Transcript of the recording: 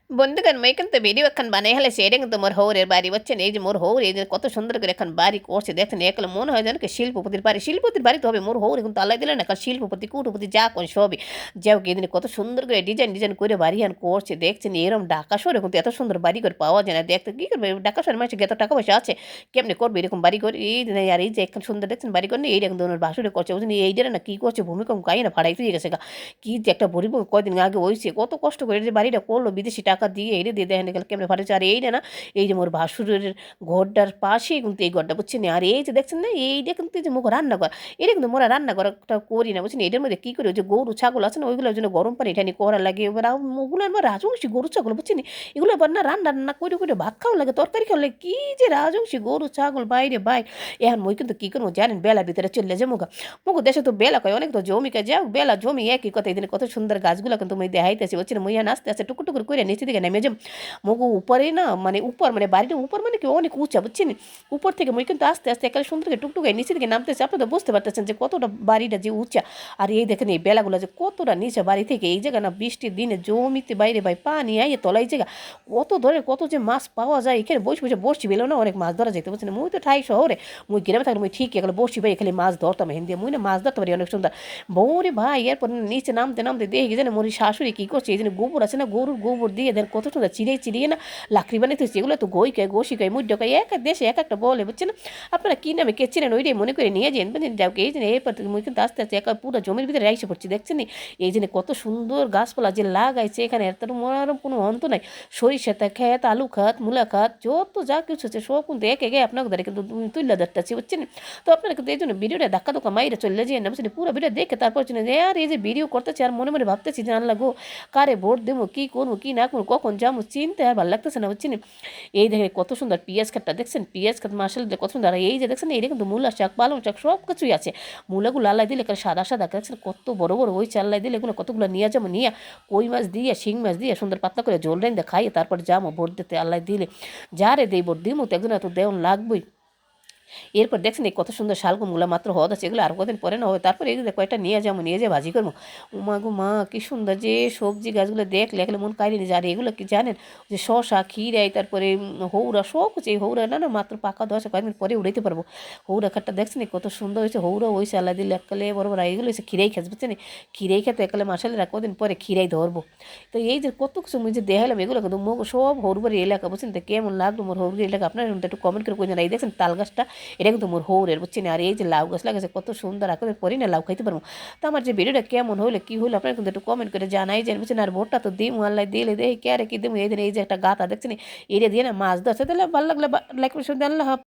বন্ধুগণ মই কিন্তু ভিডিও এখন বানাই হেলেছি এটা কিন্তু মোর হৌরের বাড়ি বুঝছেন এই যে মোর হৌর এই যে কত সুন্দর করে এখন বাড়ি করছে দেখছেন একলে মনে হয় যেন কি শিল্পপতির বাড়ি তো হবে মোর হৌর কিন্তু আল্লাহ দিলেন না কারণ শিল্পপতি কুটপতি যা করে সবই যাও কি দিনে কত সুন্দর করে ডিজাইন করে বাড়ি হান করছে দেখছেন এরকম ঢাকা শহরে কিন্তু এত সুন্দর বাড়ি করে পাওয়া যায় না দেখতে কী করবে ঢাকা শহরের মানুষের এত টাকা পয়সা আছে কেমনি করবে এরকম বাড়ি করে এই দিনে আর এই যে এখন সুন্দর দেখছেন বাড়ি করে এই দেখুন ওনার বাসুরে করছে বুঝছেন এই না কী করছে ভূমিকম্প গাই না ভাড়াই তুই গেছে কি যে একটা ভূমিকম্প কয়দিন আগে হয়েছে কত কষ্ট করে যে বাড়িটা করলো বিদেশি টাকা দিয়ে এইরে দিয়ে দেখেন গেল কেমন ফাটেছে আর এই না এই যে মোর ভাসুরের ঘরটার পাশেই কিন্তু এই ঘরটা বুঝছেন আর এই যে দেখছেন না এইটা কিন্তু এই যে মুখ রান্নাঘর এটা কিন্তু মোরা রান্নাঘরটা করি না বুঝছেন এটার মধ্যে কী করে ওই যে গরু ছাগল আছে না ওইগুলোর জন্য গরম পানি এটা নিয়ে করা লাগে এবার ওগুলো আমার রাজবংশী গরু ছাগল বুঝছেন এগুলো এবার না রান্না রান্না করে করে ভাত খাওয়া লাগে তরকারি খাওয়া লাগে কী যে রাজবংশী গরু ছাগল বাইরে বাই এখন মই কিন্তু কী করবো জানেন বেলা ভিতরে চললে যে মুখ দেশে তো বেলা কয় অনেক তো জমি কে যাও বেলা জমি একই কথা এই দিনে কত সুন্দর গাছগুলো কিন্তু মই দেখাইতেছি বুঝছেন মই আস্তে আস্তে টুকুর টুকুর করে নিচে দিকে নেমে যাম মগু উপরে না মানে উপর মানে বাড়িটা উপর মানে কি অনেক উঁচা বুঝছেন উপর থেকে মই কিন্তু আস্তে আস্তে একেবারে সুন্দর করে টুকটুকে নিচে দিকে নামতেছে আপনি তো বুঝতে পারতেছেন যে কতটা বাড়িটা যে উঁচা আর এই দেখেন এই বেলাগুলো যে কতটা নিচে বাড়ি থেকে এই জায়গা না বৃষ্টির দিনে জমিতে বাইরে ভাই পানি আইয়ে তলাই জায়গা কত ধরে কত যে মাছ পাওয়া যায় এখানে বসে বসে বসছি বেলেও না অনেক মাছ ধরা যেতে বুঝছেন মুই তো ঠাই শহরে মুই গ্রামে থাকলে মুই ঠিক এগুলো বসছি ভাই খালি মাছ ধরতাম হিন্দি মুই না মাছ ধরতে পারি অনেক সুন্দর বৌরে ভাই এরপর নিচে নামতে নামতে দেখি জানে মোর শাশুড়ি কী করছে এই জন্য গোবর আছে না গরুর গোবর দিয়ে দেন কত সুন্দর চিড়িয়ে না লাকড়ি বানাইতে হচ্ছে এগুলো তো গই খায় গোসি খায় মুড খায় এক এক দেশে এক একটা বলে বুঝছেন আপনারা কী নামে কে চিনেন ওইটাই মনে করে নিয়ে যান বুঝলেন যাও এই জন্য এরপর মুই কিন্তু আস্তে আস্তে একা পুরো জমির ভিতরে আইসে পড়ছি দেখছেন এই জন্য কত সুন্দর গাছপালা যে লাগাইছে এখানে এত মনোরম কোনো অন্ত নাই সরিষা খেত আলু খাত মূলা খাত যত যা কিছু আছে সব কিন্তু একে একে আপনাকে ধরে কিন্তু তুলে ধরতেছি বুঝছেন তো আপনারা কিন্তু এই জন্য ভিডিওটা ধাক্কা ধোকা মাইরে চলে যাই না বুঝছেন পুরো ভিডিও দেখে তারপর আর এই যে ভিডিও করতেছি আর মনে মনে ভাবতেছি যে আনলা গো কারে ভোট দেবো কী করবো কী না করবো কখন যাবো চিনতে আর ভালো লাগতেছে না বুঝছেন এই দেখে কত সুন্দর পিঁয়াজ খাটটা দেখছেন পিঁয়াজ খাট মাসাল কত সুন্দর আর এই যে দেখছেন এইটা কিন্তু মূলা শাক পালং শাক সব কিছুই আছে মূলাগুলো আল্লাহ দিলে সাদা সাদা দেখছেন কত বড় বড় ওই চাল্লাই দিলে এগুলো কতগুলো নিয়ে যাবো নিয়ে কই মাছ দিয়ে শিং মাছ দিয়ে সুন্দর পাতলা করে জল রেন দিয়ে খাইয়ে তারপর যাবো ভোট দিতে আল্লাহ দিলে যারে দেই ভোট দিমো তো একজন এত দেওয়ান লাগবেই এরপর দেখছেন এই কত সুন্দর শালগম মূলা মাত্র হওয়া আছে এগুলো আর কদিন পরে না হবে তারপরে এই কয়েকটা নিয়ে যাবো নিয়ে যেয়ে ভাজি করবো উমা গো মা কী সুন্দর যে সবজি গাছগুলো দেখলে এগুলো মন কাইরে নিয়ে আর এগুলো কি জানেন যে শশা খিরাই তারপরে হৌরা সব কিছু এই হৌরা না না মাত্র পাকা দশ কয়েকদিন পরে উড়াইতে পারবো হৌরা খাটটা দেখছেন কত সুন্দর হয়েছে হৌরা হয়েছে আল্লাহ দিলে এককালে বড় বড় এগুলো হয়েছে খিরাই খেতে বুঝছেন খিরাই খেতে এককালে মাসালে কদিন পরে খিরাই ধরবো তো এই যে কত কিছু মুই যে দেখালাম এগুলো কিন্তু সব হৌরবাড়ি এলাকা বুঝছেন তো কেমন লাগলো মোর হৌরবাড়ি এলাকা আপনার একটু কমেন্ট করে কই এই দেখছেন তাল গাছটা এটা কিন্তু মোর হৌরের বুঝছেন আর এই যে লাউ গাছ লাগাছে কত সুন্দর আকারে পরি না লাউ খাইতে পারবো তো আমার যে ভিডিওটা কেমন হইলো কী হলো আপনারা কিন্তু একটু কমেন্ট করে জানাই যে বুঝছেন আর ভোটটা তো দিই আল্লাহ দিলে দেখি কে আর কি দেবো এই দিন এই যে একটা গাতা দেখছেন এরিয়া দিয়ে না মাছ ধরছে তাহলে ভালো লাগলে লাইক আল্লাহ